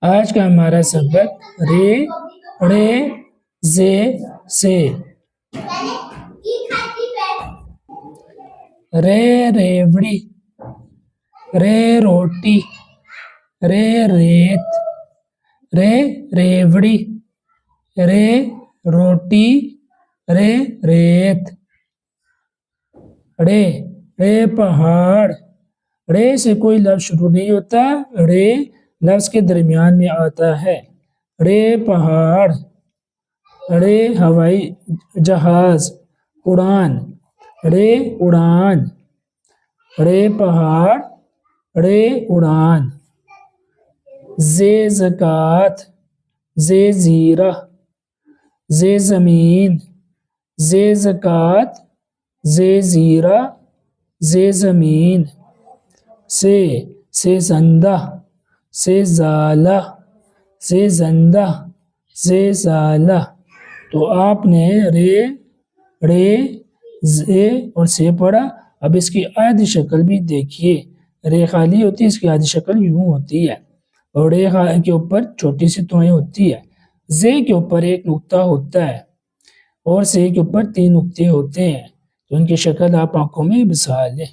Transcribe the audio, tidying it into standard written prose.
آج کا ہمارا سبق رے ڑے زے سے رے ریوڑی، رے روٹی، رے ریت، رے ریوڑی، رے روٹی، رے ریت۔ ڑے ڑے پہاڑ، ڑے سے کوئی لفظ شروع نہیں ہوتا، ڑے لفظ کے درمیان میں آتا ہے۔ ڑے پہاڑ، ڑے ہوائی جہاز اڑان، ڑے اڑان، ڑے پہاڑ، ڑے اڑان۔ زے زکوٰۃ، زے زیرہ، زے زمین، زے زکوٰۃ، زے زیرہ، زے زمین۔ سے زندہ، سے زالہ، سے زندہ، سے زالہ۔ تو آپ نے رے ڑے زے اور سے پڑھا۔ اب اس کی آدھی شکل بھی دیکھیے۔ رے خالی ہوتی ہے، اس کی آدھی شکل یوں ہوتی ہے، اور ڑے کے اوپر چھوٹی سی توہیں ہوتی ہے، زے کے اوپر ایک نقطہ ہوتا ہے اور سے کے اوپر 3 نقطے ہوتے ہیں۔ تو ان کی شکل آپ آنکھوں میں بسا لیں۔